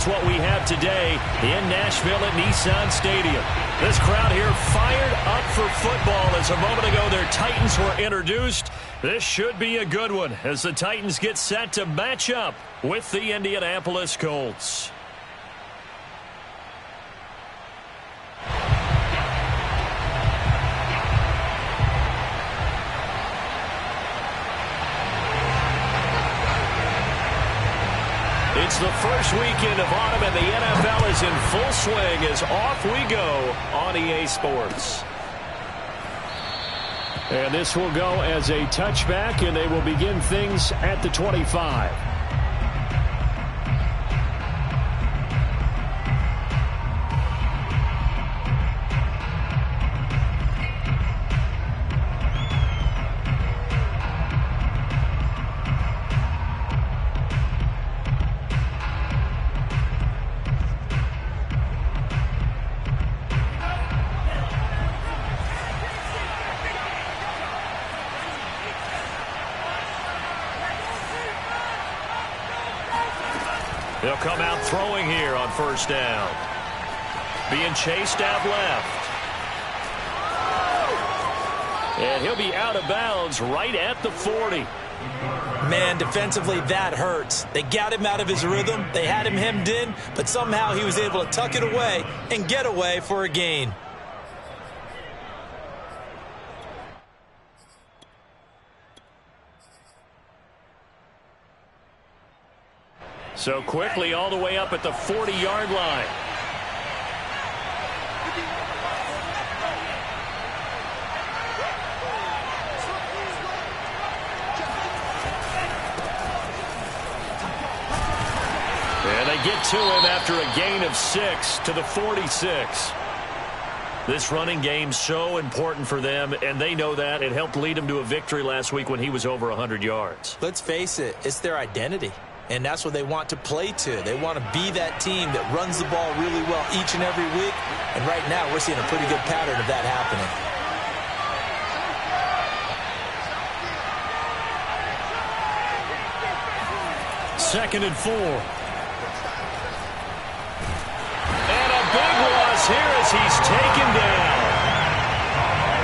That's what we have today in Nashville at Nissan Stadium. This crowd here fired up for football as a moment ago their Titans were introduced. This should be a good one as the Titans get set to match up with the Indianapolis Colts. It's the first weekend of autumn, and the NFL is in full swing as off we go on EA Sports. And this will go as a touchback, and they will begin things at the 25. He'll come out throwing here on first down. Being chased out left. And he'll be out of bounds right at the 40. Man, defensively, that hurts. They got him out of his rhythm. They had him hemmed in, but somehow he was able to tuck it away and get away for a gain. So quickly all the way up at the 40-yard line. And they get to him after a gain of 6 to the 46. This running game so important for them, and they know that. It helped lead them to a victory last week when he was over 100 yards. Let's face it, it's their identity. And that's what they want to play to. They want to be that team that runs the ball really well each and every week. And right now, we're seeing a pretty good pattern of that happening. Second and 4. And a big loss here as he's taken down.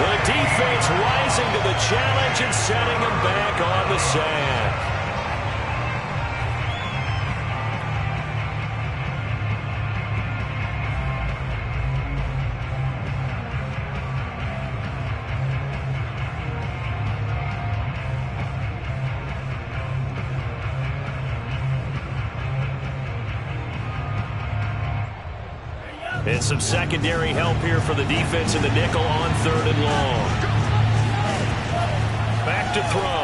The defense rising to the challenge and setting him back on the sack. And some secondary help here for the defense in the nickel on third and long. Back to throw.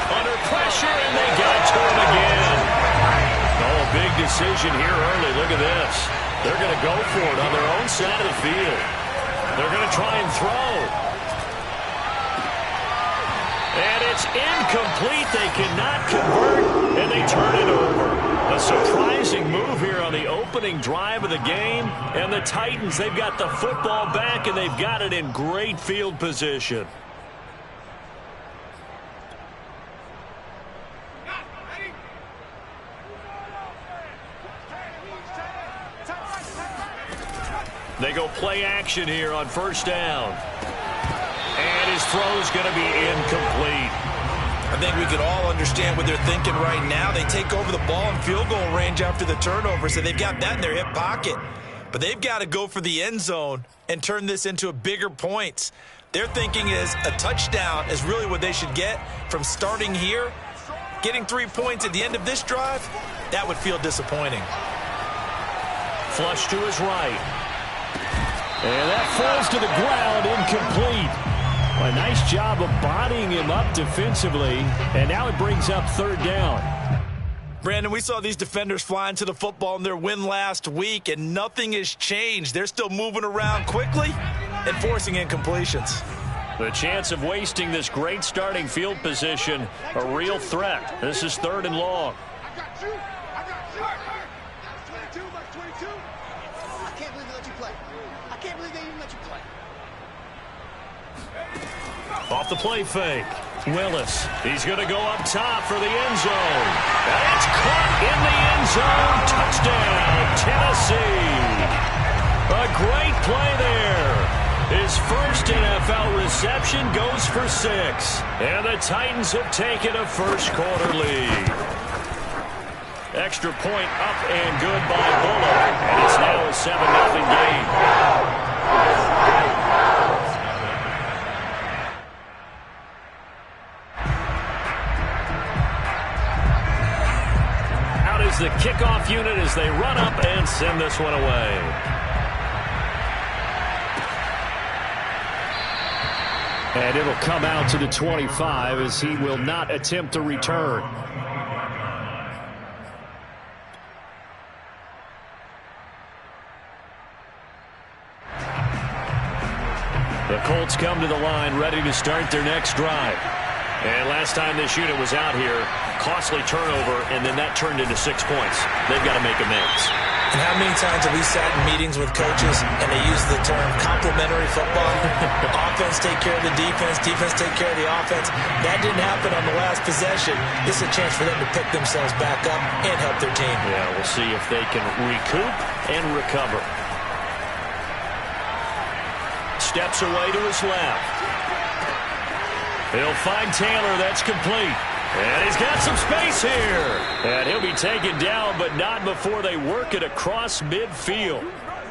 Under pressure, and they got to him again. Oh, big decision here early. Look at this. They're going to go for it on their own side of the field. They're going to try and throw. And it's incomplete. They cannot convert, and they turn it over. A surprising move here on the opening drive of the game. And the Titans, they've got the football back, and they've got it in great field position. They go play action here on first down. And his throw's going to be incomplete. I think we could all understand what they're thinking right now. They take over the ball in field goal range after the turnover, so they've got that in their hip pocket. But they've got to go for the end zone and turn this into a bigger points. Their thinking is a touchdown is really what they should get from starting here. Getting 3 points at the end of this drive, that would feel disappointing. Flush to his right. And that falls to the ground, incomplete. A nice job of bodying him up defensively, and now it brings up third down. Brandon, we saw these defenders flying to the football in their win last week, and nothing has changed. They're still moving around quickly and forcing incompletions. The chance of wasting this great starting field position, a real threat. This is third and long. I got you. I got you. 22, like 22. I can't believe they let you play. I can't believe they even let you play. Off the play fake. Willis. He's going to go up top for the end zone. And it's caught in the end zone. Touchdown, Tennessee. A great play there. His first NFL reception goes for 6. And the Titans have taken a first-quarter lead. Extra point up and good by Bullock. And it's now a 7-0 game. The kickoff unit as they run up and send this one away. And it'll come out to the 25 as he will not attempt to return. The Colts come to the line ready to start their next drive. And last time this unit was out here, costly turnover, and then that turned into 6 points. They've got to make amends. And how many times have we sat in meetings with coaches and they use the term complementary football? Offense take care of the defense, defense take care of the offense. That didn't happen on the last possession. This is a chance for them to pick themselves back up and help their team. Yeah, we'll see if they can recoup and recover. Steps away to his left. He'll find Taylor. That's complete. And he's got some space here. And he'll be taken down, but not before they work it across midfield.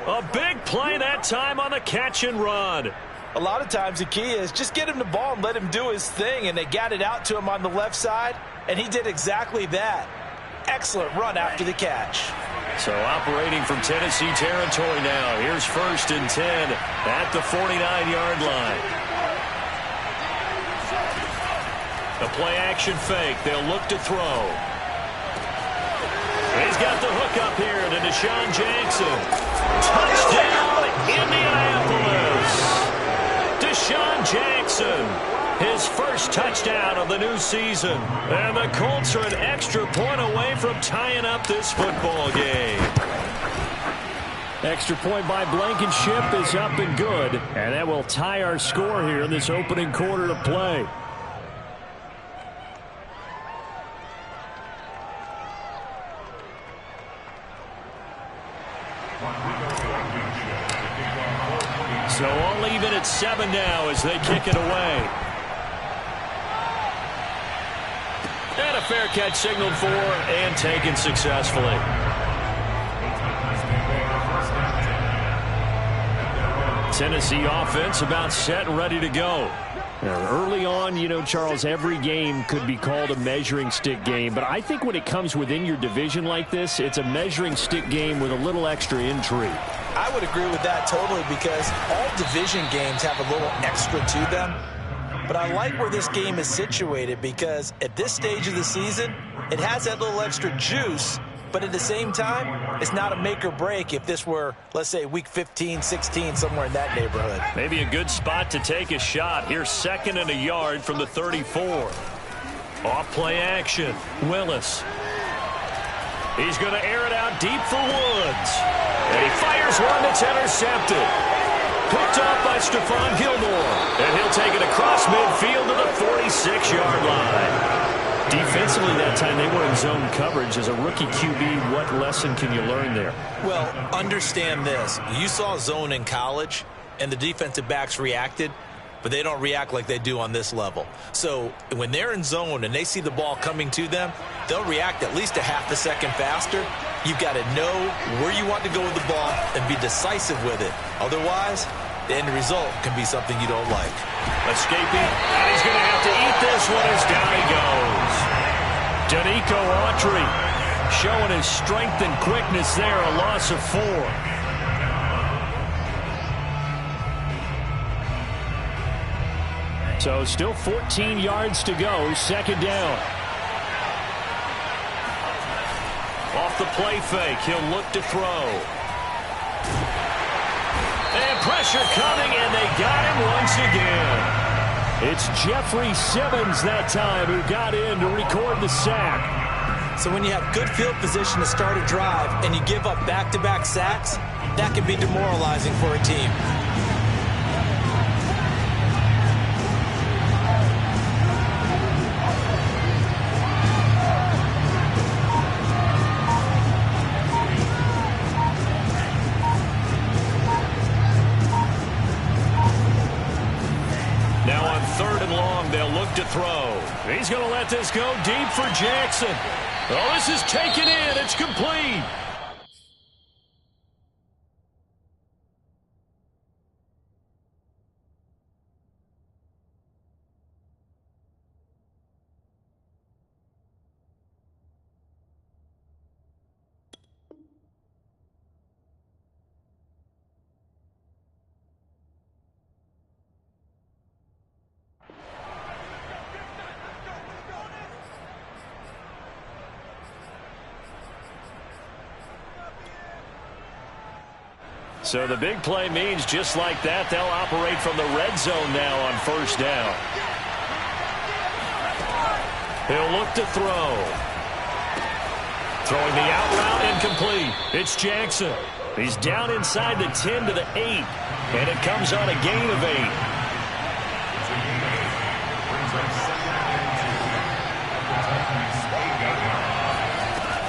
A big play that time on the catch and run. A lot of times the key is just get him the ball and let him do his thing. And they got it out to him on the left side, and he did exactly that. Excellent run after the catch. So operating from Tennessee territory now. Here's 1st and 10 at the 49-yard line. The play-action fake. They'll look to throw. He's got the hook up here to Deshaun Jackson. Touchdown, Indianapolis. Deshaun Jackson, his first touchdown of the new season. And the Colts are an extra point away from tying up this football game. Extra point by Blankenship is up and good. And that will tie our score here in this opening quarter of play. So all even at 7 now as they kick it away. And a fair catch signaled for and taken successfully. Tennessee offense about set and ready to go. Now, early on, you know, Charles, every game could be called a measuring stick game. But I think when it comes within your division like this, it's a measuring stick game with a little extra intrigue. I would agree with that totally because all division games have a little extra to them. But I like where this game is situated because at this stage of the season, it has that little extra juice. But at the same time, it's not a make or break if this were, let's say, week 15, 16, somewhere in that neighborhood. Maybe a good spot to take a shot. Here's 2nd and a yard from the 34. Off play action. Willis. He's going to air it out deep for Woods. And he fires one that's intercepted. Picked off by Stephon Gilmore. And he'll take it across midfield to the 46-yard line. Defensively that time they were in zone coverage. As a rookie QB, what lesson can you learn there? Well, understand this. You saw zone in college, and the defensive backs reacted, but they don't react like they do on this level. So when they're in zone and they see the ball coming to them, they'll react at least a half a second faster. You've got to know where you want to go with the ball and be decisive with it. Otherwise, the end result can be something you don't like. Escaping, and he's going to have to eat this one as down he goes. Danico Autry showing his strength and quickness there, a loss of 4. So still 14 yards to go, 2nd down. Off the play fake, he'll look to throw. And pressure coming, and they got him once again. It's Jeffrey Simmons that time who got in to record the sack. So when you have good field position to start a drive and you give up back-to-back sacks, that can be demoralizing for a team. to throw. He's going to let this go deep for Jackson. Oh, this is taken in. It's complete. So the big play means just like that, they'll operate from the red zone now on first down. He'll look to throw. Throwing the out route incomplete. It's Jackson. He's down inside the 10 to the 8. And it comes on a gain of 8.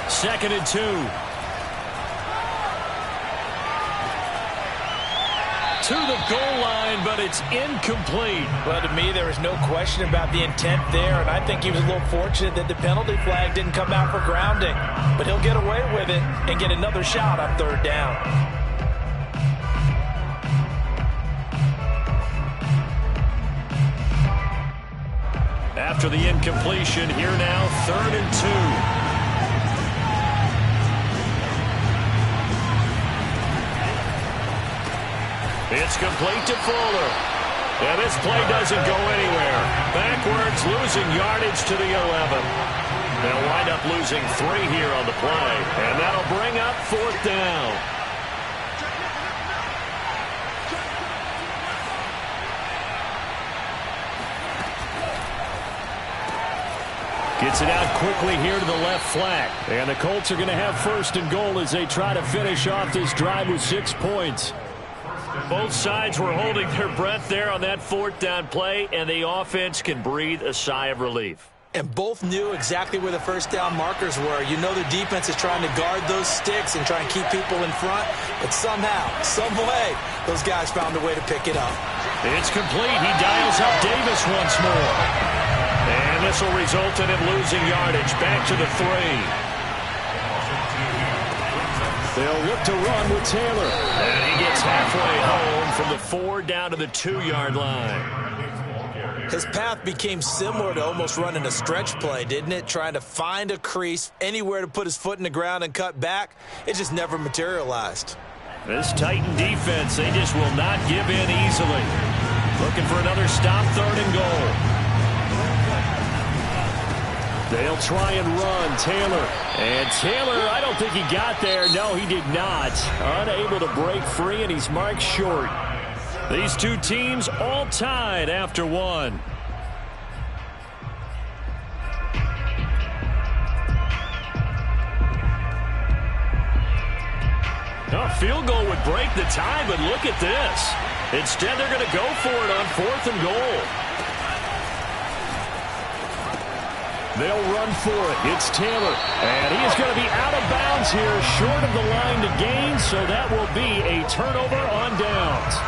Second and 2. To the goal line, but it's incomplete. Well, to me, there is no question about the intent there, and I think he was a little fortunate that the penalty flag didn't come out for grounding. But he'll get away with it and get another shot on third down. After the incompletion, here now, third and 2. It's complete to Fuller. And this play doesn't go anywhere. Backwards, losing yardage to the 11. They'll wind up losing 3 here on the play. And that'll bring up fourth down. Gets it out quickly here to the left flat. And the Colts are going to have first and goal as they try to finish off this drive with 6 points. Both sides were holding their breath there on that fourth down play, and the offense can breathe a sigh of relief. And both knew exactly where the first down markers were. You know the defense is trying to guard those sticks and try and keep people in front, but somehow, some way, those guys found a way to pick it up. It's complete. He dials up Davis once more. And this will result in him losing yardage back to the 3. They'll look to run with Taylor. And he gets halfway home from the 4 down to the 2-yard line. His path became similar to almost running a stretch play, didn't it? Trying to find a crease, anywhere to put his foot in the ground and cut back. It just never materialized. This Titan defense, they just will not give in easily. Looking for another stop, third and goal. They'll try and run. Taylor. And Taylor, I don't think he got there. No, he did not. Unable to break free, and he's marked short. These two teams all tied after 1. A field goal would break the tie, but look at this. Instead, they're going to go for it on fourth and goal. They'll run for it. It's Taylor. And he is going to be out of bounds here, short of the line to gain, so that will be a turnover on downs.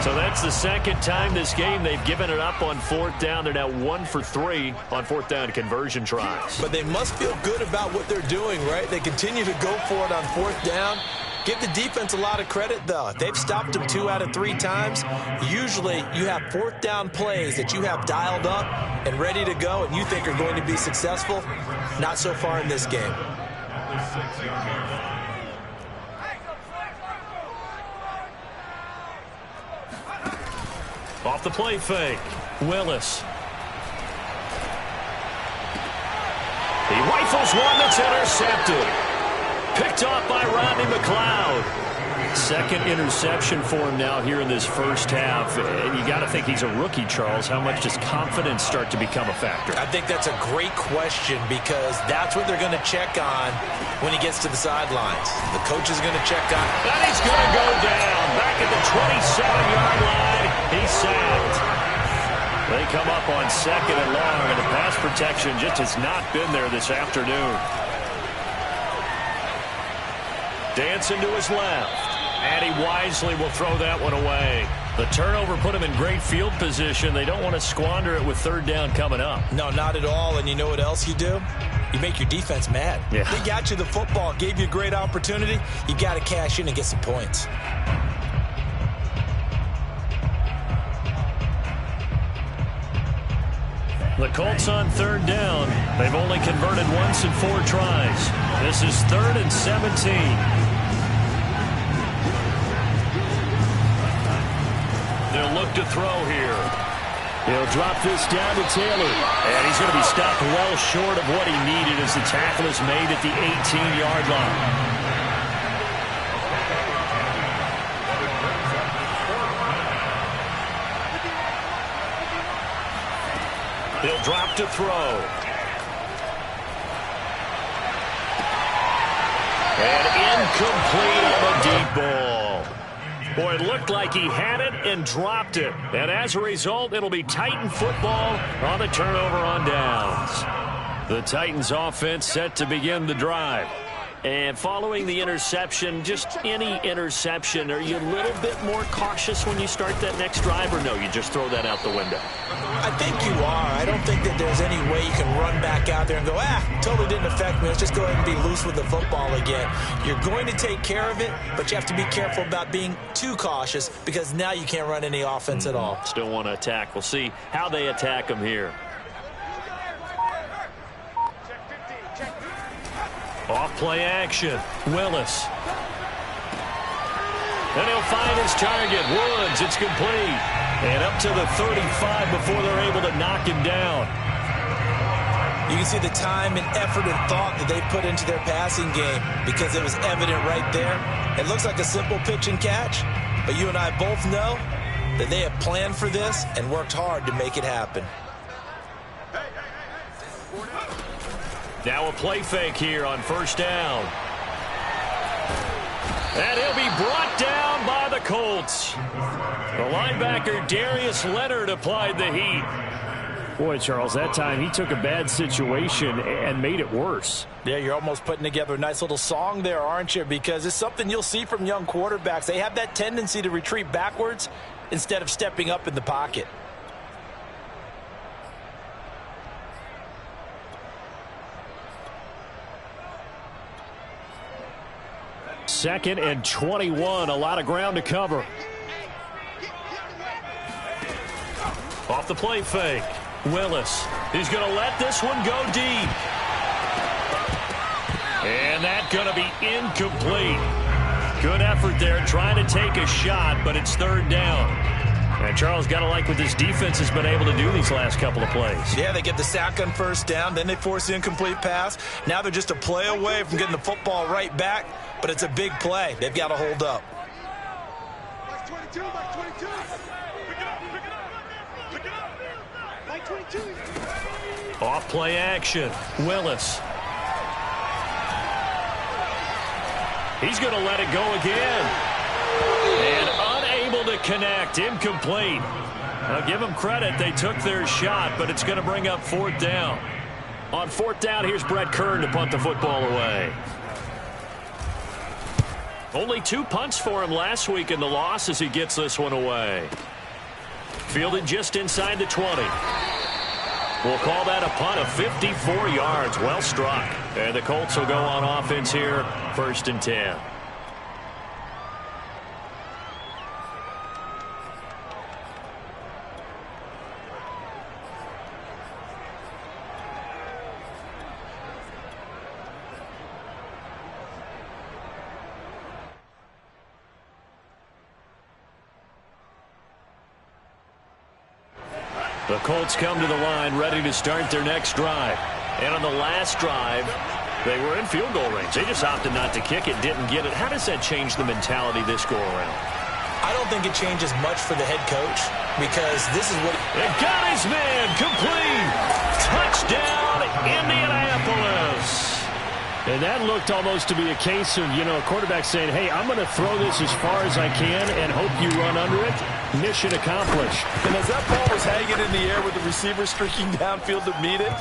So that's the second time this game they've given it up on fourth down. They're now 1 for 3 on fourth down conversion tries. But they must feel good about what they're doing, right? They continue to go for it on fourth down. Give the defense a lot of credit, though. They've stopped them 2 out of 3 times. Usually, you have fourth down plays that you have dialed up and ready to go and you think are going to be successful. Not so far in this game. Off the play fake, Willis. He rifles one that's intercepted. Picked off by Rodney McLeod. Second interception for him now here in this first half. And you got to think he's a rookie, Charles. How much does confidence start to become a factor? I think that's a great question because that's what they're going to check on when he gets to the sidelines. The coach is going to check on. And he's going to go down back at the 27-yard line. He's sacked. They come up on second and long, and the pass protection just has not been there this afternoon. Dancing to his left, and he wisely will throw that one away. The turnover put them in great field position. They don't want to squander it with third down coming up. No, not at all. And you know what else you do? You make your defense mad. Yeah. They got you the football, gave you a great opportunity. You got to cash in and get some points. The Colts on third down. They've only converted once in 4 tries. This is 3rd and 17. They'll look to throw here. He'll drop this down to Taylor. And he's going to be stopped well short of what he needed as the tackle is made at the 18-yard line. He'll drop to throw. And incomplete on a deep ball. Boy, it looked like he had it and dropped it. And as a result, it'll be Titan football on the turnover on downs. The Titans offense set to begin the drive. And following the interception, just any interception, are you a little bit more cautious when you start that next drive, or no, you just throw that out the window? I think you are. I don't think that there's any way you can run back out there and go, totally didn't affect me. Let's just go ahead and be loose with the football again. You're going to take care of it, but you have to be careful about being too cautious because now you can't run any offense at all. Still want to attack. We'll see how they attack them here. Off play action. Willis. And he'll find his target. Woods, it's complete. And up to the 35 before they're able to knock him down. You can see the time and effort and thought that they put into their passing game because it was evident right there. It looks like a simple pitch and catch, but you and I both know that they have planned for this and worked hard to make it happen. Now a play fake here on first down. And he'll be brought down by the Colts. The linebacker Darius Leonard applied the heat. Boy, Charles, that time he took a bad situation and made it worse. Yeah, you're almost putting together a nice little song there, aren't you? Because it's something you'll see from young quarterbacks. They have that tendency to retreat backwards instead of stepping up in the pocket. Second and 21, a lot of ground to cover. Off the play fake. Willis. He's going to let this one go deep. And that's going to be incomplete. Good effort there trying to take a shot, but it's third down. And Charles, got to like what this defense has been able to do these last couple of plays. Yeah, they get the sack on first down, then they force the incomplete pass. Now they're just a play away from getting the football right back, but it's a big play. They've got to hold up. Like 22, like 22. Pick it up, pick it up. Pick it up. Like 22. Off play action. Willis. He's going to let it go again. And unable to connect. Incomplete. Now give them credit. They took their shot, but it's going to bring up fourth down. On fourth down, here's Brett Kern to punt the football away. Only 2 punts for him last week in the loss as he gets this one away. Fielded just inside the 20. We'll call that a punt of 54 yards. Well struck. And the Colts will go on offense here, 1st and 10. The Colts come to the line ready to start their next drive. And on the last drive, they were in field goal range. They just opted not to kick it, didn't get it. How does that change the mentality this go-around? I don't think it changes much for the head coach because this is what... They got his man complete. Touchdown, Indianapolis. And that looked almost to be a case of, a quarterback saying, hey, I'm going to throw this as far as I can and hope you run under it. Mission accomplished. And as that ball was hanging in the air with the receiver streaking downfield to meet it,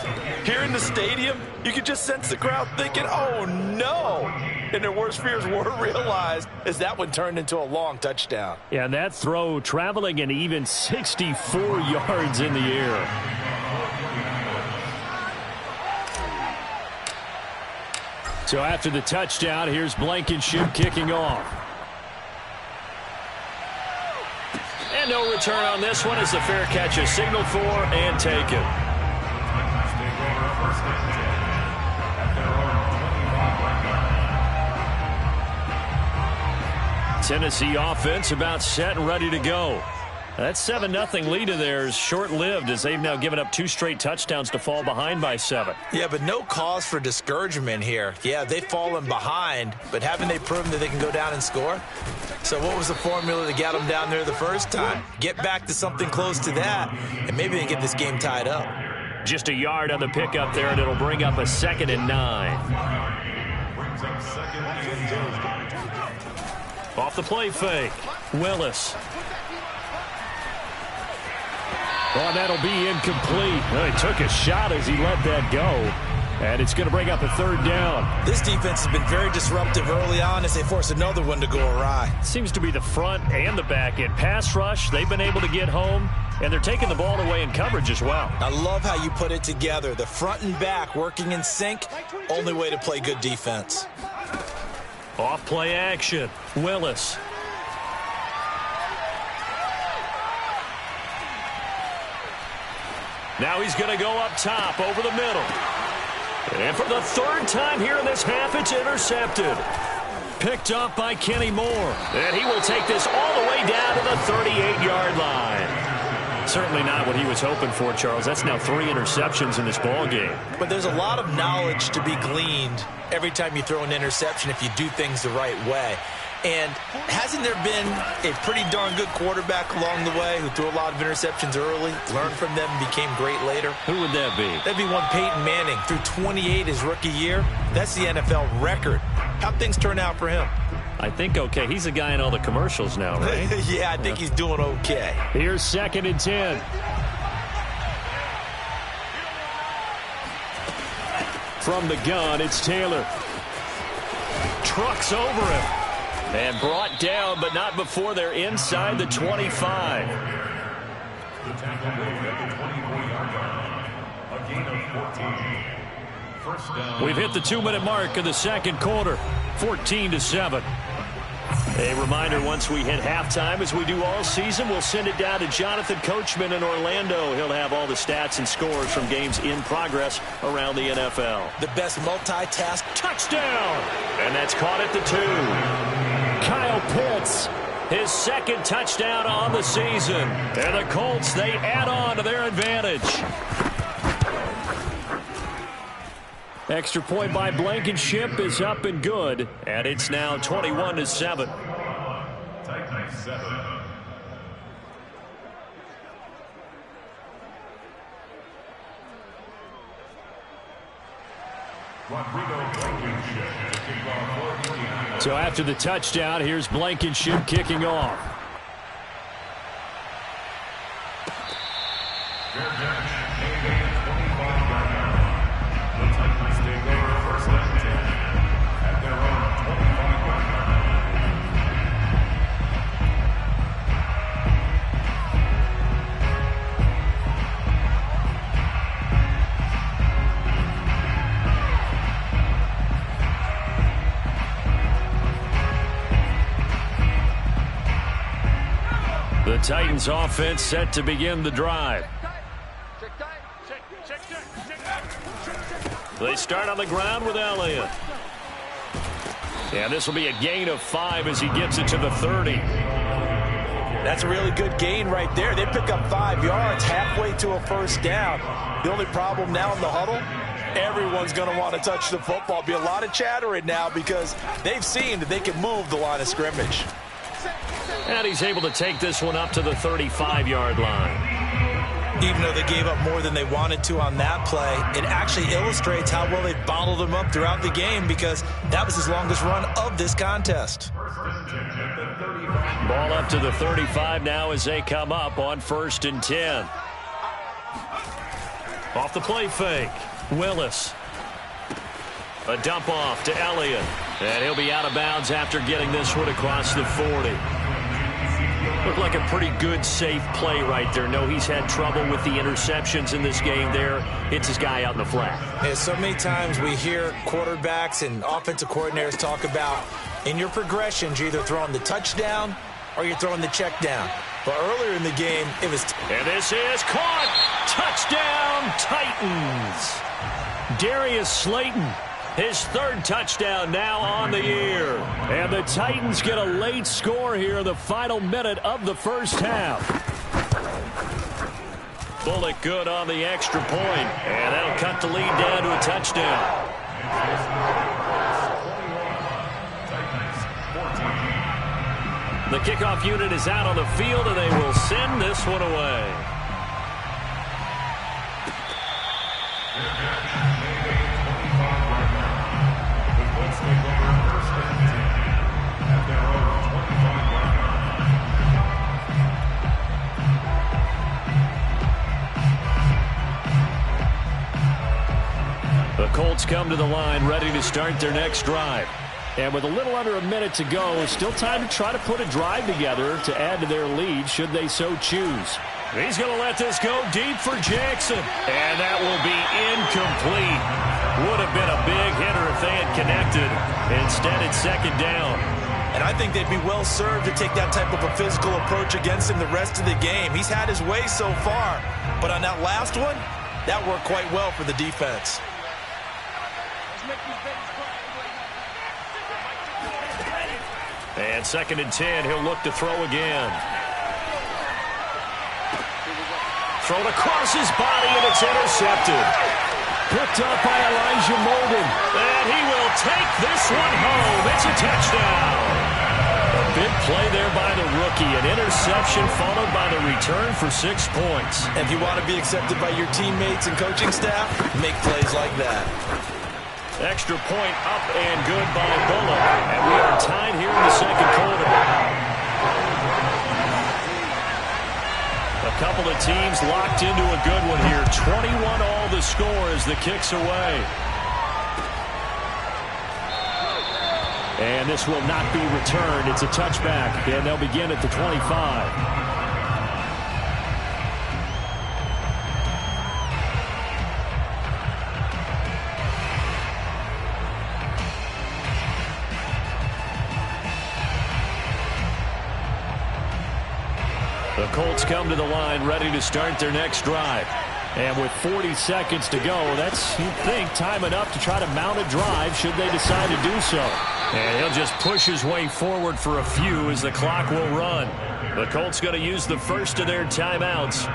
here in the stadium, you could just sense the crowd thinking, oh, no. and their worst fears were realized as that one turned into a long touchdown. Yeah, and that throw traveling an even 64 yards in the air. So after the touchdown, here's Blankenship kicking off. And no return on this one as the fair catch is signaled for and taken. Tennessee offense about set and ready to go. That 7-0 lead of theirs short-lived as they've now given up 2 straight touchdowns to fall behind by 7. Yeah, but no cause for discouragement here. Yeah, they've fallen behind, but haven't they proven that they can go down and score? So what was the formula that got them down there the first time? Get back to something close to that, and maybe they get this game tied up. Just a yard on the pickup there, and it'll bring up a 2nd and 9. Off the play fake, Willis. Oh, that'll be incomplete. He took a shot as he let that go. And it's going to bring up a 3rd down. This defense has been very disruptive early on as they force another one to go awry. Seems to be the front and the back end. Pass rush, they've been able to get home, and they're taking the ball away in coverage as well. I love how you put it together. The front and back working in sync, only way to play good defense. Off play action, Willis. Now he's going to go up top over the middle. And for the 3rd time here in this half, it's intercepted. Picked up by Kenny Moore. And he will take this all the way down to the 38-yard line. Certainly not what he was hoping for, Charles. That's now 3 interceptions in this ball game. But there's a lot of knowledge to be gleaned every time you throw an interception if you do things the right way. And hasn't there been a pretty darn good quarterback along the way who threw a lot of interceptions early, learned from them, and became great later? Who would that be? That'd be one Peyton Manning. Threw 28 his rookie year. That's the NFL record. How'd things turn out for him? I think okay. He's a guy in all the commercials now, right? Yeah, I think he's doing okay. Here's 2nd and 10. From the gun, it's Taylor. Trucks over him. And brought down, but not before they're inside the 25. We've hit the 2-minute mark of the 2nd quarter, 14-7. A reminder, once we hit halftime, as we do all season, we'll send it down to Jonathan Coachman in Orlando. He'll have all the stats and scores from games in progress around the NFL. The best multitask. Touchdown! And that's caught at the 2. Kyle Pitts, his 2nd touchdown on the season. And the Colts, they add on to their advantage. Extra point by Blankenship is up and good. And it's now 21-7. So after the touchdown, here's Blankenship kicking off. The Titans offense set to begin the drive. They start on the ground with Elliott. And this will be a gain of 5 as he gets it to the 30. That's a really good gain right there. They pick up 5 yards halfway to a 1st down. The only problem now in the huddle, everyone's going to want to touch the football. Be a lot of chattering now because they've seen that they can move the line of scrimmage. And he's able to take this one up to the 35-yard line. Even though they gave up more than they wanted to on that play, it actually illustrates how well they bottled them up throughout the game because that was his longest run of this contest. Ball up to the 35 now as they come up on 1st and 10. Off the play fake, Willis. A dump off to Elliott. And he'll be out of bounds after getting this one across the 40. Looked like a pretty good, safe play right there. No, he's had trouble with the interceptions in this game there. Hits his guy out in the flat. Yeah, so many times we hear quarterbacks and offensive coordinators talk about in your progressions, you're either throwing the touchdown or you're throwing the check down. But earlier in the game, it was... And this is caught. Touchdown, Titans. Darius Slayton, his third touchdown now on the year. And the Titans get a late score here in the final minute of the first half. Bullock good on the extra point. And that'll cut the lead down to a touchdown. The kickoff unit is out on the field, and they will send this one away. The Colts come to the line ready to start their next drive. And with a little under a minute to go, it's still time to try to put a drive together to add to their lead should they so choose. He's going to let this go deep for Jackson. And that will be incomplete. Would have been a big hitter if they had connected. Instead, it's second down. And I think they'd be well served to take that type of a physical approach against him the rest of the game. He's had his way so far. But on that last one, that worked quite well for the defense. And second and 10, he'll look to throw again. Thrown across his body, and it's intercepted. Picked up by Elijah Molden. And he will take this one home. It's a touchdown. A big play there by the rookie. An interception followed by the return for 6 points. If you want to be accepted by your teammates and coaching staff, make plays like that. Extra point up and good by Bullock. And we are tied here in the second quarter. A couple of teams locked into a good one here. 21 all the score as the kick's away. And this will not be returned. It's a touchback, and they'll begin at the 25. The Colts come to the line ready to start their next drive. And with 40 seconds to go, that's, you'd think, time enough to try to mount a drive should they decide to do so. And he'll just push his way forward for a few as the clock will run. The Colts going to use the first of their timeouts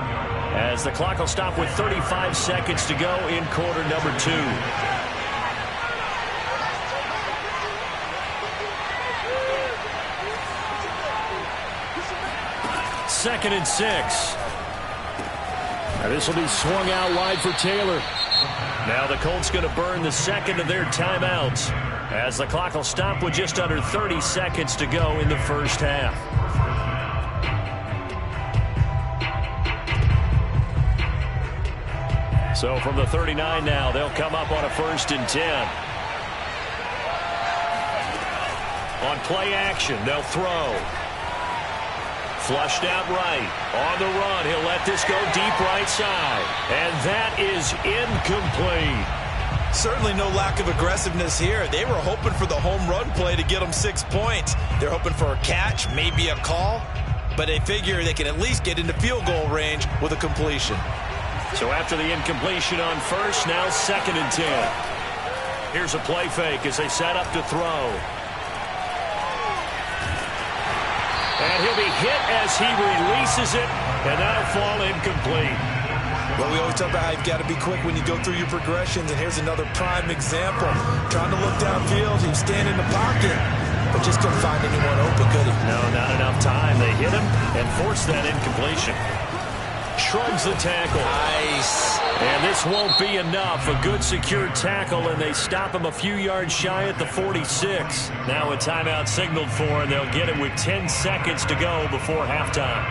as the clock will stop with 35 seconds to go in quarter number 2. Second and 6. And this will be swung out wide for Taylor. Now the Colts going to burn the second of their timeouts as the clock will stop with just under 30 seconds to go in the first half. So from the 39 now, they'll come up on a 1st and 10. On play action, they'll throw. Flushed out right. On the run, he'll let this go deep right side. And that is incomplete. Certainly no lack of aggressiveness here. They were hoping for the home run play to get them 6 points. They're hoping for a catch, maybe a call. But they figure they can at least get into field goal range with a completion. So after the incompletion on first, now 2nd and 10. Here's a play fake as they set up to throw. And he'll be hit as he releases it, and that'll fall incomplete. Well, we always talk about how you've got to be quick when you go through your progressions, and here's another prime example. Trying to look downfield, he was standing in the pocket, but just couldn't find anyone open, could he? No, not enough time. They hit him and forced that incompletion. Shrugs the tackle. Nice. And this won't be enough. A good secure tackle, and they stop him a few yards shy at the 46. Now a timeout signaled for, and they'll get it with 10 seconds to go before halftime.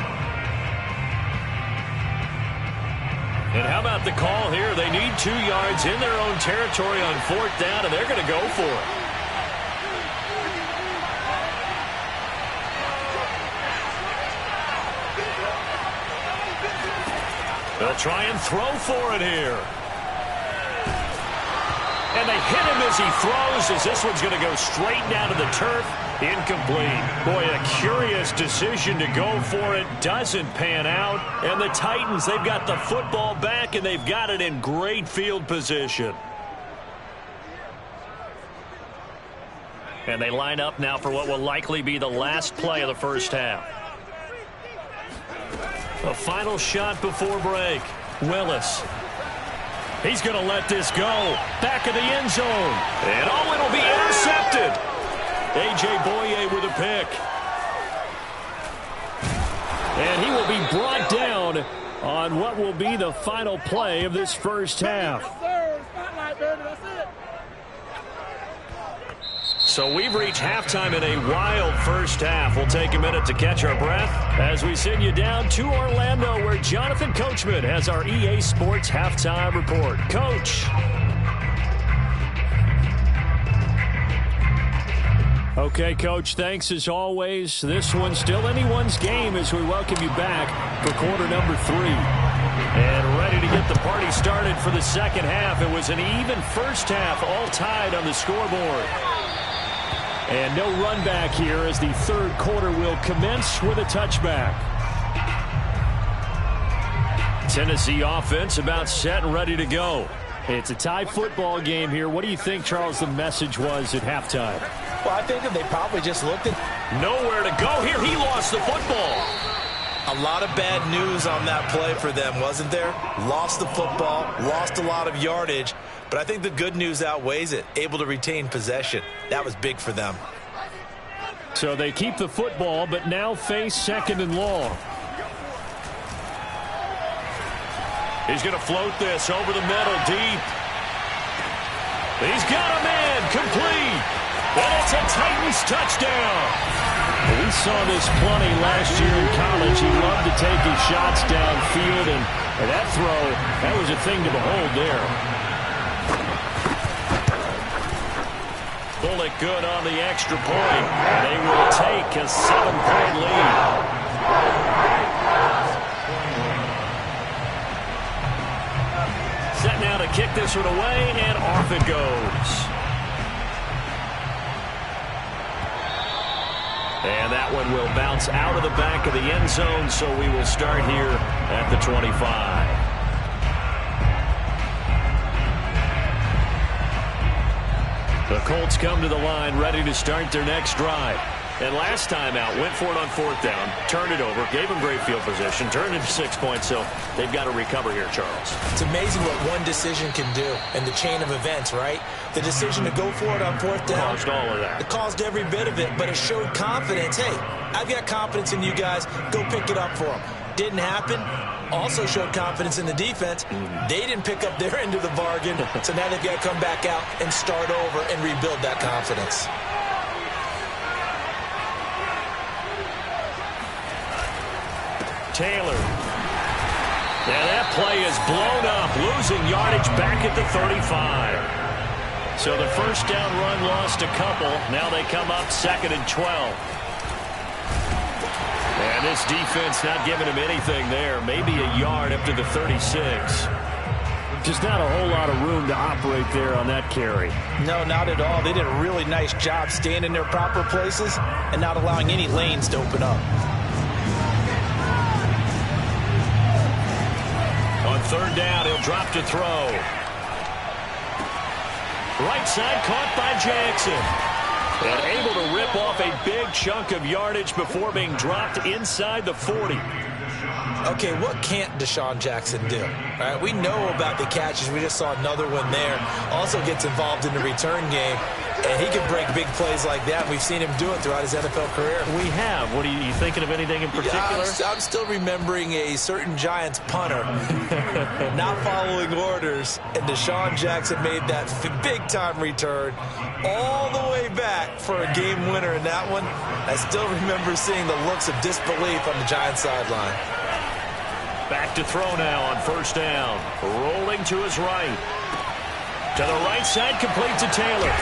And how about the call here? They need 2 yards in their own territory on 4th down, and they're going to go for it. They'll try and throw for it here. And they hit him as he throws, as this one's going to go straight down to the turf. Incomplete. Boy, a curious decision to go for it. Doesn't pan out. And the Titans, they've got the football back, and they've got it in great field position. And they line up now for what will likely be the last play of the first half. A final shot before break. Willis. He's going to let this go. Back of the end zone. And oh, it'll be intercepted. A.J. Boye with a pick. And he will be brought down on what will be the final play of this first half. So we've reached halftime in a wild first half. We'll take a minute to catch our breath as we send you down to Orlando, where Jonathan Coachman has our EA Sports halftime report. Coach. Okay, Coach, thanks as always. This one's still anyone's game as we welcome you back for quarter number 3. And ready to get the party started for the second half. It was an even first half, all tied on the scoreboard. And no run back here as the third quarter will commence with a touchback. Tennessee offense about set and ready to go. It's a tie football game here. What do you think, Charles, the message was at halftime? Well, I think that they probably just looked at nowhere to go here. He lost the football. A lot of bad news on that play for them, wasn't there? Lost the football, lost a lot of yardage. But I think the good news outweighs it. Able to retain possession. That was big for them. So they keep the football, but now face second and long. He's going to float this over the middle deep. He's got a man complete. And it's a Titans touchdown. We saw this plenty last year in college. He loved to take his shots downfield, and that throw, that was a thing to behold there. Bullock good on the extra point. They will take a 7-point lead. Set now to kick this one away, and off it goes. And that one will bounce out of the back of the end zone, so we will start here at the 25. The Colts come to the line ready to start their next drive. And last time out, went for it on fourth down, turned it over, gave them great field position, turned into 6 points, so they've got to recover here, Charles. It's amazing what one decision can do in the chain of events, right? The decision to go for it on fourth down. Caused all of that. It caused every bit of it, but it showed confidence. Hey, I've got confidence in you guys. Go pick it up for them. Didn't happen. Also showed confidence in the defense. They didn't pick up their end of the bargain, so now they've got to come back out and start over and rebuild that confidence. Taylor. Yeah, that play is blown up, losing yardage back at the 35. So the first down run lost a couple. Now they come up 2nd and 12. And this defense not giving him anything there. Maybe a yard up to the 36. Just not a whole lot of room to operate there on that carry. No, not at all. They did a really nice job staying in their proper places and not allowing any lanes to open up. On third down, he'll drop to throw. Right side caught by Jackson. And able to rip off a big chunk of yardage before being dropped inside the 40. Okay, what can't Deshaun Jackson do? All right, we know about the catches. We just saw another one there. Also gets involved in the return game. And he can break big plays like that. We've seen him do it throughout his NFL career. We have. What are you thinking of anything in particular? I'm still remembering a certain Giants punter not following orders, and Deshaun Jackson made that big-time return all the way back for a game winner in that one. I still remember seeing the looks of disbelief on the Giants sideline. Back to throw now on first down. Rolling to his right. To the right side, complete to Taylor.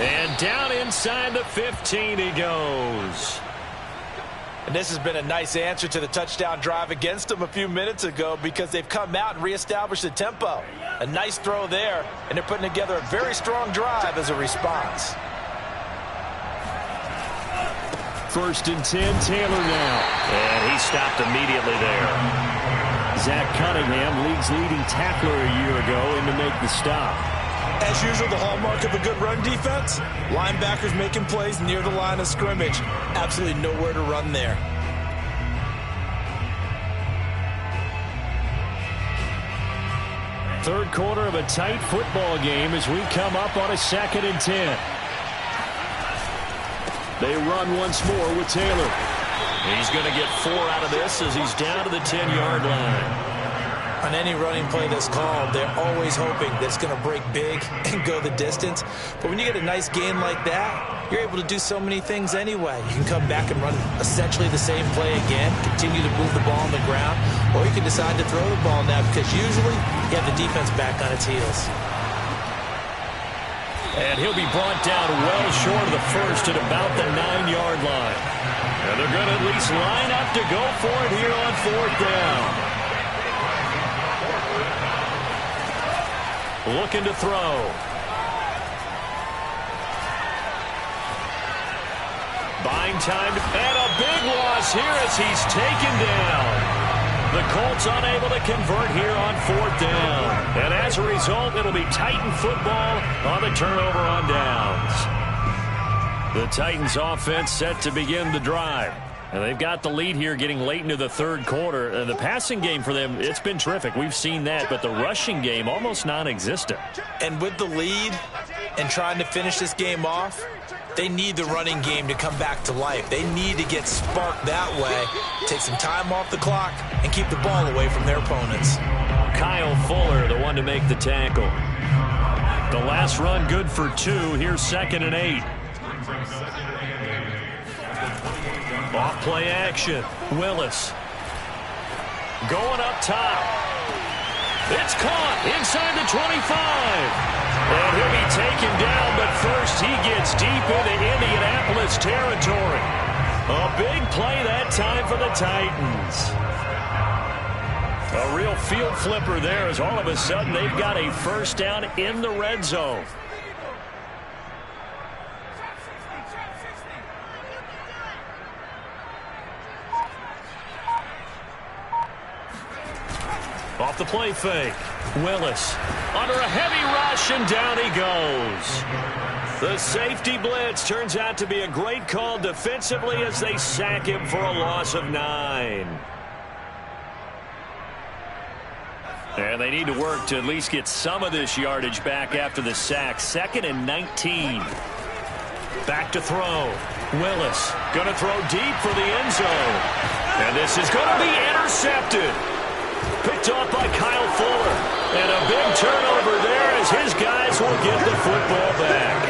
And down inside the 15 he goes. And this has been a nice answer to the touchdown drive against them a few minutes ago because they've come out and reestablished the tempo. A nice throw there, and they're putting together a very strong drive as a response. 1st and 10, Taylor now. And he stopped immediately there. Zach Cunningham, league's leading tackler a year ago, in to make the stop. As usual, the hallmark of a good run defense, linebackers making plays near the line of scrimmage. Absolutely nowhere to run there. Third quarter of a tight football game as we come up on a 2nd and 10. They run once more with Taylor. He's going to get 4 out of this as he's down to the 10-yard line. On any running play that's called, they're always hoping that it's going to break big and go the distance. But when you get a nice game like that, you're able to do so many things anyway. You can come back and run essentially the same play again, continue to move the ball on the ground, or you can decide to throw the ball now because usually you have the defense back on its heels. And he'll be brought down well short of the first at about the 9-yard line. And they're going to at least line up to go for it here on 4th down. Looking to throw. Buying time, and a big loss here as he's taken down. The Colts unable to convert here on 4th down. And as a result, it'll be Titan football on the turnover on downs. The Titans offense set to begin the drive. And they've got the lead here getting late into the 3rd quarter. And the passing game for them, it's been terrific. We've seen that. But the rushing game, almost non-existent. And with the lead and trying to finish this game off, they need the running game to come back to life. They need to get sparked that way, take some time off the clock, and keep the ball away from their opponents. Kyle Fuller, the one to make the tackle. The last run good for 2. Here's 2nd and 8. Off play action. Willis. Going up top. It's caught inside the 25. And he'll be taken down, but first he gets deep into Indianapolis territory. A big play that time for the Titans. A real field flipper there as all of a sudden they've got a 1st down in the red zone. Off the play fake. Willis under a heavy rush, and down he goes. The safety blitz turns out to be a great call defensively as they sack him for a loss of 9. And they need to work to at least get some of this yardage back after the sack. 2nd and 19. Back to throw. Willis going to throw deep for the end zone. And this is going to be intercepted. Picked off by Kyle Fuller. And a big turnover there as his guys will get the football back.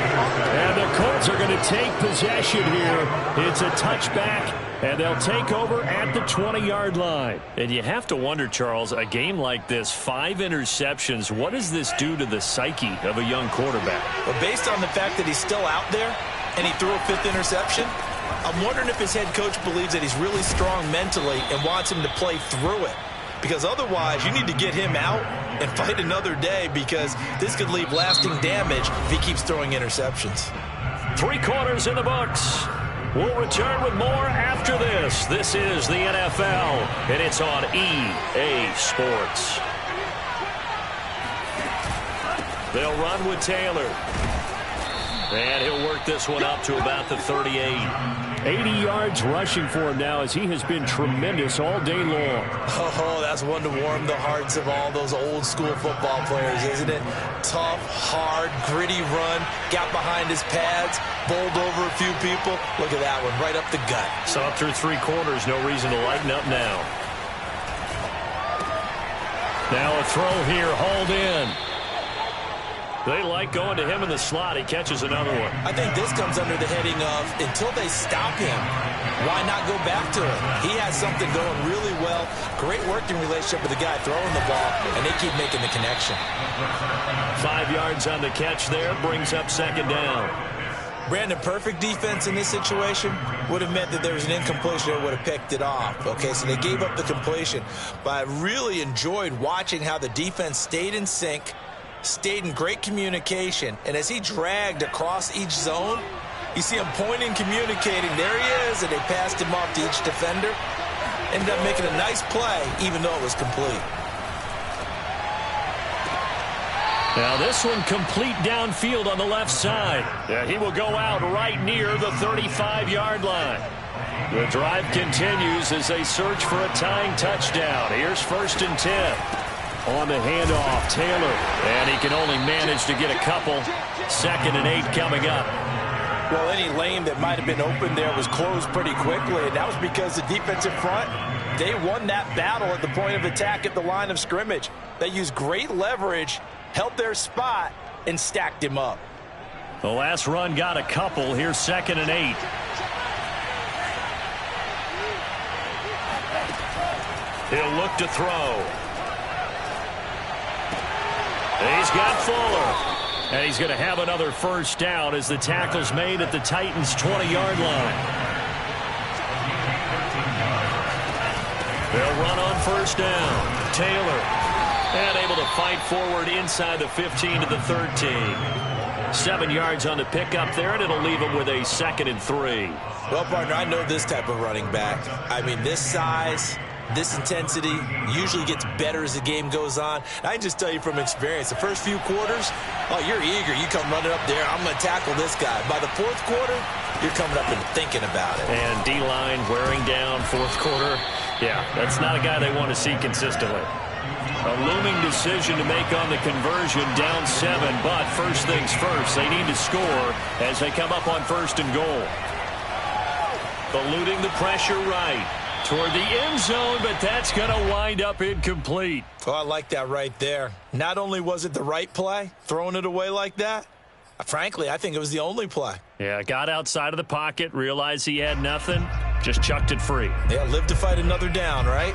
And the Colts are going to take possession here. It's a touchback, and they'll take over at the 20-yard line. And you have to wonder, Charles, a game like this, 5 interceptions, what does this do to the psyche of a young quarterback? Well, based on the fact that he's still out there and he threw a 5th interception, I'm wondering if his head coach believes that he's really strong mentally and wants him to play through it. Because otherwise, you need to get him out and fight another day because this could leave lasting damage if he keeps throwing interceptions. 3 quarters in the books. We'll return with more after this. This is the NFL, and it's on EA Sports. They'll run with Taylor. And he'll work this one up to about the 38. 80 yards rushing for him now as he has been tremendous all day long. Oh, that's one to warm the hearts of all those old school football players, isn't it? Tough, hard, gritty run, got behind his pads, bowled over a few people. Look at that one, right up the gut. So up through 3 quarters, no reason to lighten up now. Now a throw here, hauled in. They like going to him in the slot. He catches another one. I think this comes under the heading of until they stop him, why not go back to it? He has something going really well. Great working relationship with the guy throwing the ball, and they keep making the connection. 5 yards on the catch there. Brings up 2nd down. Brandon, perfect defense in this situation would have meant that there was an incompletion that would have picked it off. Okay, so they gave up the completion. But I really enjoyed watching how the defense stayed in sync, stayed in great communication, and as he dragged across each zone, you see him pointing, communicating. There he is, and they passed him off to each defender. Ended up making a nice play, even though it was complete. Now this one complete downfield on the left side. Yeah, he will go out right near the 35-yard line. The drive continues as they search for a tying touchdown. Here's 1st and 10. On the handoff, Taylor. And he can only manage to get a couple. 2nd and 8 coming up. Well, any lane that might have been open there was closed pretty quickly, and that was because the defensive front, they won that battle at the point of attack at the line of scrimmage. They used great leverage, held their spot, and stacked him up. The last run got a couple. Here's 2nd and 8. He'll look to throw. He's got Fuller. And he's going to have another first down as the tackle's made at the Titans' 20-yard line. They'll run on 1st down. Taylor. And able to fight forward inside the 15 to the 13. 7 yards on the pickup there, and it'll leave him with a 2nd and 3. Well, partner, I know this type of running back. I mean, this size, this intensity usually gets better as the game goes on. I can just tell you from experience, the first few quarters, oh, you're eager. You come running up there, I'm going to tackle this guy. By the 4th quarter, you're coming up and thinking about it. And D-line wearing down 4th quarter. Yeah, that's not a guy they want to see consistently. A looming decision to make on the conversion, down 7, but first things first, they need to score as they come up on 1st and goal. Eluding the pressure right toward the end zone, but that's going to wind up incomplete. Oh, I like that right there. Not only was it the right play, throwing it away like that, frankly, I think it was the only play. Yeah, got outside of the pocket, realized he had nothing, just chucked it free. Yeah, live to fight another down, right?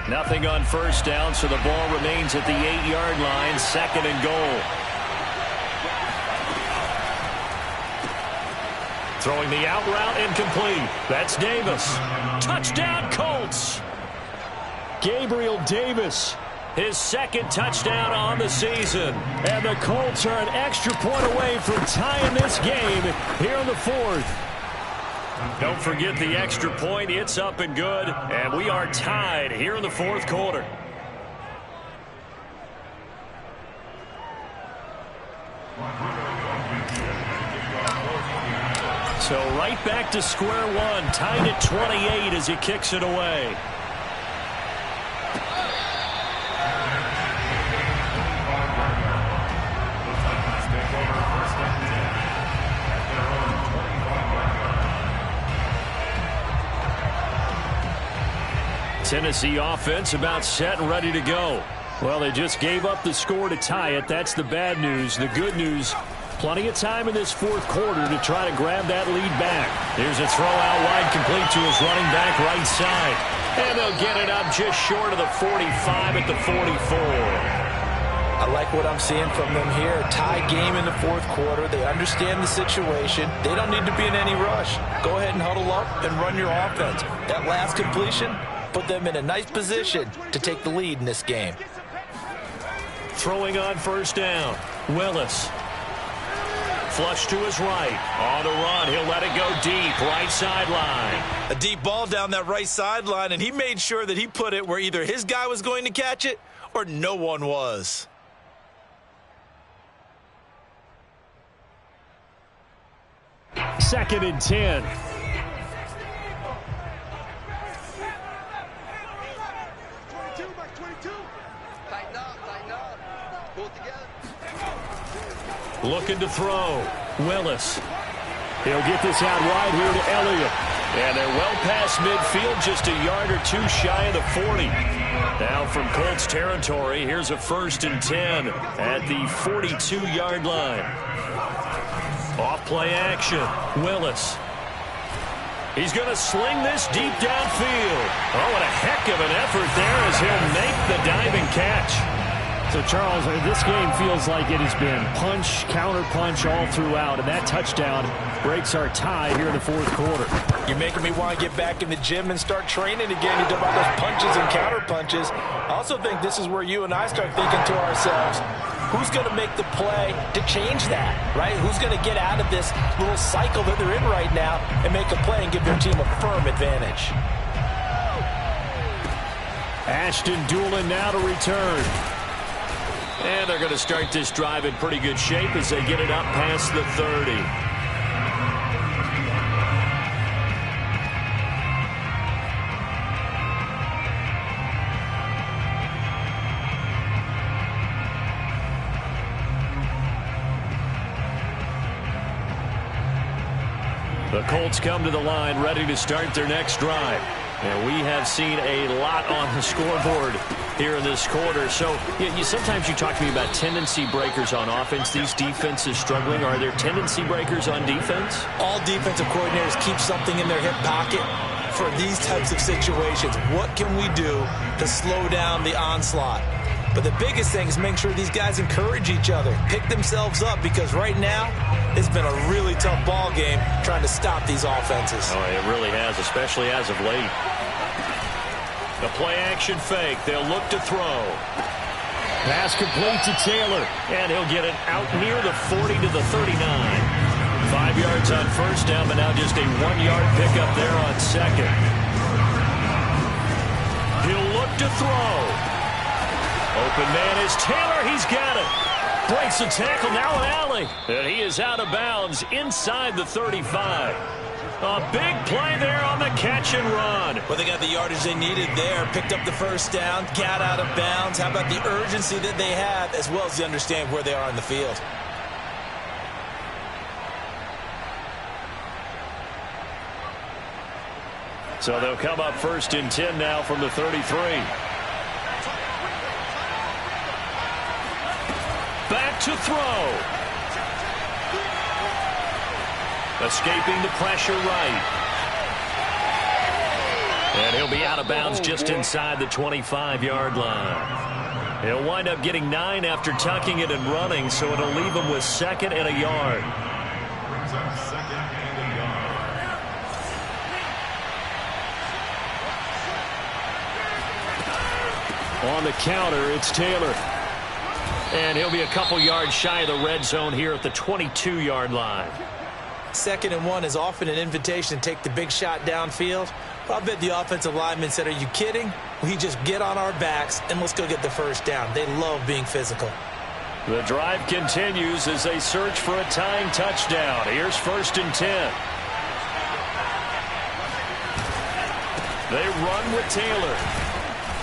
Nothing on 1st down, so the ball remains at the 8-yard line, 2nd and goal. Throwing the out route, incomplete. That's Davis. Touchdown, Colts. Gabriel Davis, his 2nd touchdown on the season. And the Colts are an extra point away from tying this game here in the 4th. Don't forget the extra point. It's up and good. And we are tied here in the 4th quarter. So right back to square one. Tied at 28 as he kicks it away. Tennessee offense about set and ready to go. Well, they just gave up the score to tie it. That's the bad news. The good news, plenty of time in this 4th quarter to try to grab that lead back. Here's a throw out wide, complete to his running back right side. And they'll get it up just short of the 45 at the 44. I like what I'm seeing from them here. Tie game in the 4th quarter. They understand the situation. They don't need to be in any rush. Go ahead and huddle up and run your offense. That last completion put them in a nice position to take the lead in this game. Throwing on 1st down. Willis. Flush to his right. On the run, he'll let it go deep. Right sideline. A deep ball down that right sideline, and he made sure that he put it where either his guy was going to catch it or no one was. Second and 10. Looking to throw. Willis. He'll get this out wide here to Elliott. And they're well past midfield, just a yard or two shy of the 40. Now from Colts territory, here's a 1st and 10 at the 42-yard line. Off play action. Willis. He's going to sling this deep downfield. Oh, what a heck of an effort there as he'll make the diving catch. So, Charles, this game feels like it has been punch, counter-punch all throughout, and that touchdown breaks our tie here in the fourth quarter. You're making me want to get back in the gym and start training again. You talk about those punches and counter-punches. I also think this is where you and I start thinking to ourselves, who's going to make the play to change that, right? Who's going to get out of this little cycle that they're in right now and make a play and give their team a firm advantage? Ashton Doolin now to return. And they're going to start this drive in pretty good shape as they get it up past the 30. The Colts come to the line ready to start their next drive. And we have seen a lot on the scoreboard here in this quarter. So sometimes you talk to me about tendency breakers on offense. These defenses struggling. Are there tendency breakers on defense? All defensive coordinators keep something in their hip pocket for these types of situations. What can we do to slow down the onslaught? But the biggest thing is make sure these guys encourage each other, pick themselves up, because right now it's been a really tough ball game trying to stop these offenses. Oh, it really has, especially as of late. The play-action fake. They'll look to throw. Pass complete to Taylor, and he'll get it out near the 40 to the 39. 5 yards on first down, but now just a 1-yard pickup there on second. He'll look to throw. Open man is Taylor. He's got it. Breaks the tackle. Now an alley. And he is out of bounds inside the 35. A big play there on the catch and run. Well, they got the yardage they needed there. Picked up the first down. Got out of bounds. How about the urgency that they have, as well as they understand where they are in the field. So they'll come up first and 10 now from the 33. Back to throw. Escaping the pressure right. And he'll be out of bounds just inside the 25-yard line. He'll wind up getting 9 after tucking it and running, so it'll leave him with 2nd and a yard. On the counter, it's Taylor. And he'll be a couple yards shy of the red zone here at the 22-yard line. 2nd and 1 is often an invitation to take the big shot downfield. Well, I bet the offensive lineman said, are you kidding? We just get on our backs and let's go get the first down. They love being physical. The drive continues as they search for a tying touchdown. Here's 1st and 10. They run with Taylor.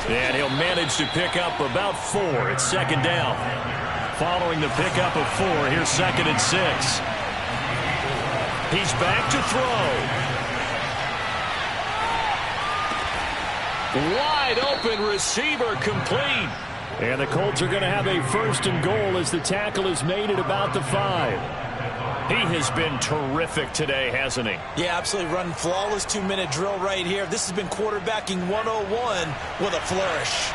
And he'll manage to pick up about 4. It's 2nd down. Following the pickup of 4, here's 2nd and 6. He's back to throw. Wide open receiver complete. And the Colts are going to have a 1st and goal as the tackle is made at about the 5. He has been terrific today, hasn't he? Yeah, absolutely. Running flawless 2-minute drill right here. This has been quarterbacking 101 with a flourish.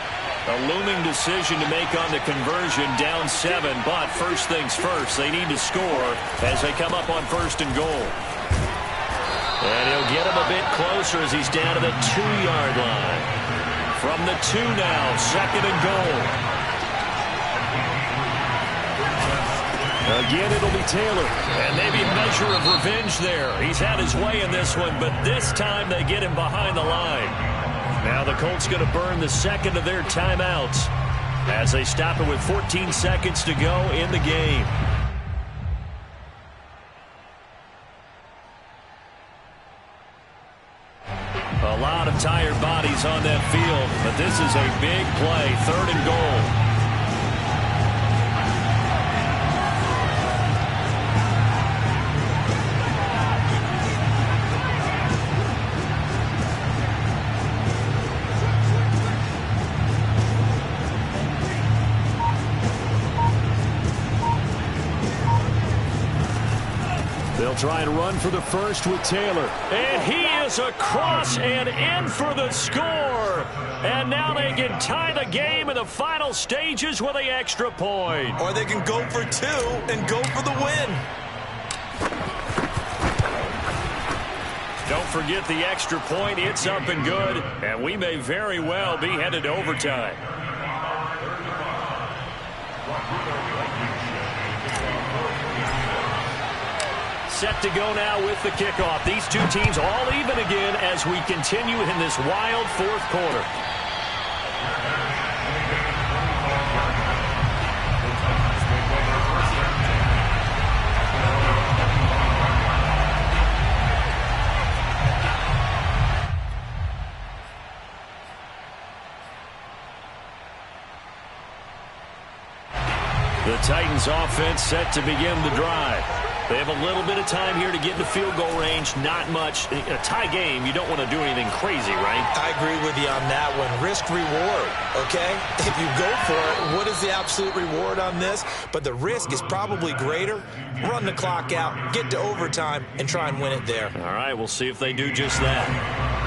A looming decision to make on the conversion, down 7, but first things first, they need to score as they come up on 1st and goal. And he'll get him a bit closer as he's down to the 2-yard line. From the 2 now, 2nd and goal. Again, it'll be Taylor. And maybe a measure of revenge there. He's had his way in this one, but this time they get him behind the line. Now the Colts going to burn the 2nd of their timeouts as they stop it with 14 seconds to go in the game. A lot of tired bodies on that field, but this is a big play, 3rd and goal. They'll They'll try and run for the first with Taylor. And he is across and in for the score. And now they can tie the game in the final stages with the extra point. Or they can go for 2 and go for the win. Don't forget the extra point. It's up and good. And we may very well be headed to overtime. Set to go now with the kickoff. These two teams all even again as we continue in this wild fourth quarter. The Titans offense set to begin the drive. They have a little bit of time here to get into field goal range. Not much. A tie game, you don't want to do anything crazy, right? I agree with you on that one. Risk reward, okay? If you go for it, what is the absolute reward on this? But the risk is probably greater. Run the clock out, get to overtime, and try and win it there. All right, we'll see if they do just that.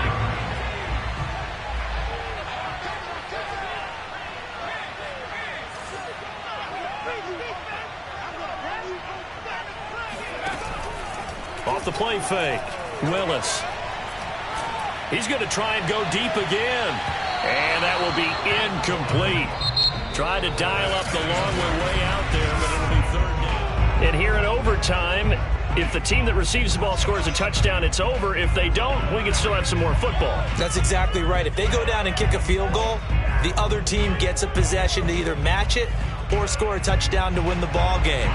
Off the play fake, Willis. He's going to try and go deep again. And that will be incomplete. Try to dial up the long way out there, but it'll be third down. And here in overtime, if the team that receives the ball scores a touchdown, it's over. If they don't, we can still have some more football. That's exactly right. If they go down and kick a field goal, the other team gets a possession to either match it or score a touchdown to win the ball game.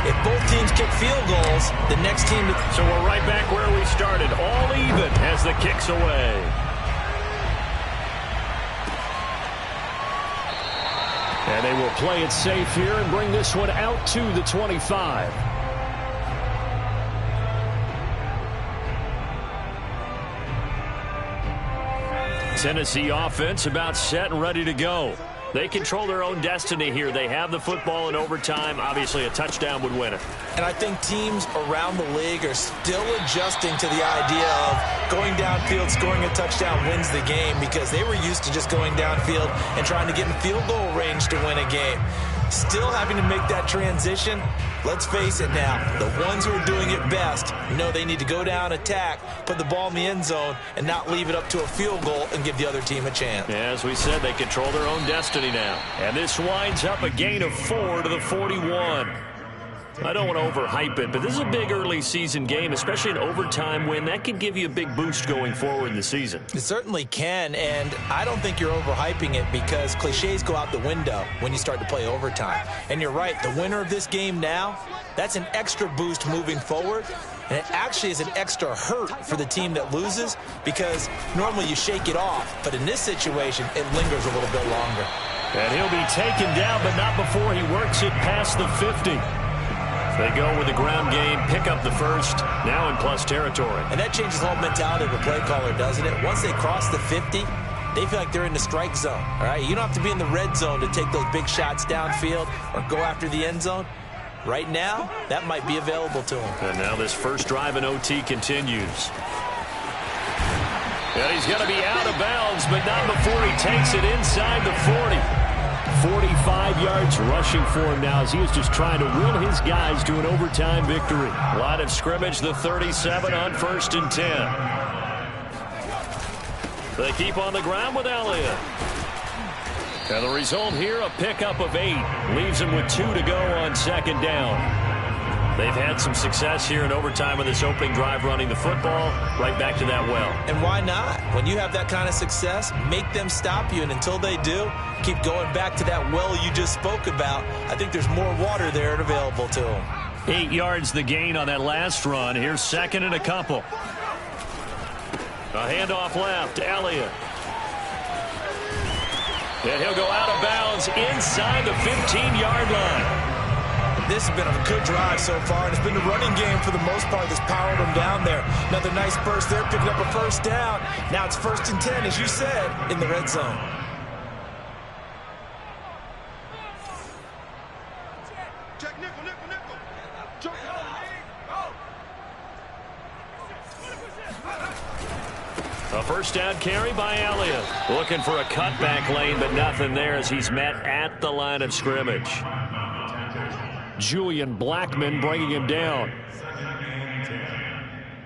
If both teams kick field goals, the next team... So we're right back where we started, all even as the kick's away. And they will play it safe here and bring this one out to the 25. Tennessee offense about set and ready to go. They control their own destiny here. They have the football in overtime. Obviously, a touchdown would win it. And I think teams around the league are still adjusting to the idea of going downfield, scoring a touchdown wins the game, because they were used to just going downfield and trying to get in field goal range to win a game. Still having to make that transition. Let's face it now, the ones who are doing it best know they need to go down, attack, put the ball in the end zone, and not leave it up to a field goal and give the other team a chance. As we said, they control their own destiny now. And this winds up a gain of 4 to the 41. I don't want to overhype it, but this is a big early season game, especially an overtime win. That can give you a big boost going forward in the season. It certainly can, and I don't think you're overhyping it, because cliches go out the window when you start to play overtime. And you're right, the winner of this game now, that's an extra boost moving forward, and it actually is an extra hurt for the team that loses, because normally you shake it off, but in this situation, it lingers a little bit longer. And he'll be taken down, but not before he works it past the 50. They go with the ground game, pick up the first, now in plus territory. And that changes the whole mentality of a play caller, doesn't it? Once they cross the 50, they feel like they're in the strike zone, all right? You don't have to be in the red zone to take those big shots downfield or go after the end zone. Right now, that might be available to them. And now this first drive in OT continues. And he's going to be out of bounds, but not before he takes it inside the 40. 45 yards rushing for him now as he is just trying to will his guys to an overtime victory. Line of scrimmage, the 37 on 1st and 10. They keep on the ground with Elliott. And the result here, a pickup of 8. Leaves him with 2 to go on 2nd down. They've had some success here in overtime with this opening drive running the football right back to that well. And why not? When you have that kind of success, make them stop you, and until they do, keep going back to that well you just spoke about. I think there's more water there and available to them. 8 yards the gain on that last run. Here's 2nd and a couple. A handoff left, Elliott. And he'll go out of bounds inside the 15-yard line. This has been a good drive so far, and it's been the running game for the most part that's powered them down there. Another nice burst there, picking up a first down. Now it's 1st and 10, as you said, in the red zone. Check nickel, nickel, nickel. A first down carry by Elliott. Looking for a cutback lane, but nothing there as he's met at the line of scrimmage. Julian Blackman bringing him down.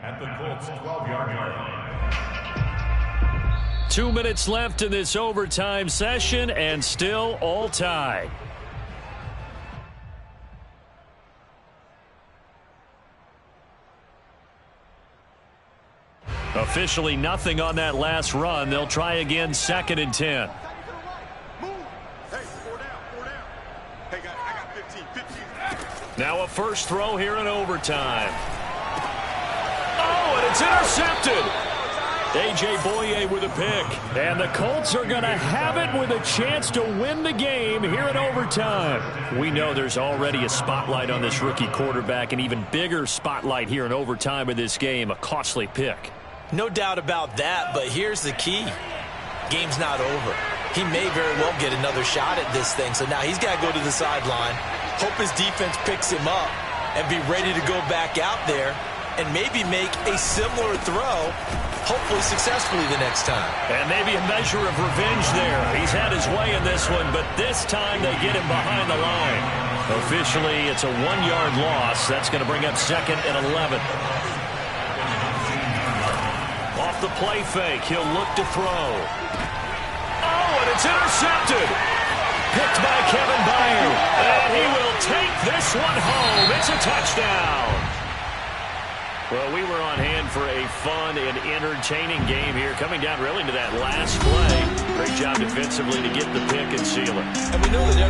At the Colts 12-yard line. 2 minutes left in this overtime session, and still all tied. Officially nothing on that last run. They'll try again, 2nd and 10. Move. Hey, 4 down, 4 down. Hey, guys, I got 15, 15. Now a first throw here in overtime. Oh, and it's intercepted. A.J. Boye with a pick. And the Colts are going to have it with a chance to win the game here in overtime. We know there's already a spotlight on this rookie quarterback, an even bigger spotlight here in overtime of this game, a costly pick. No doubt about that, but here's the key. Game's not over. He may very well get another shot at this thing, so now he's got to go to the sideline, hope his defense picks him up, and be ready to go back out there and maybe make a similar throw, hopefully successfully the next time. And maybe a measure of revenge there. He's had his way in this one, but this time they get him behind the line. Officially, it's a 1-yard loss. That's going to bring up 2nd and 11. Off the play fake, he'll look to throw. Oh, and it's intercepted. Picked by Kevin Byard. And he will take this one home. It's a touchdown. Well, we were on hand for a fun and entertaining game here, coming down really to that last play. Great job defensively to get the pick and seal it. And we know that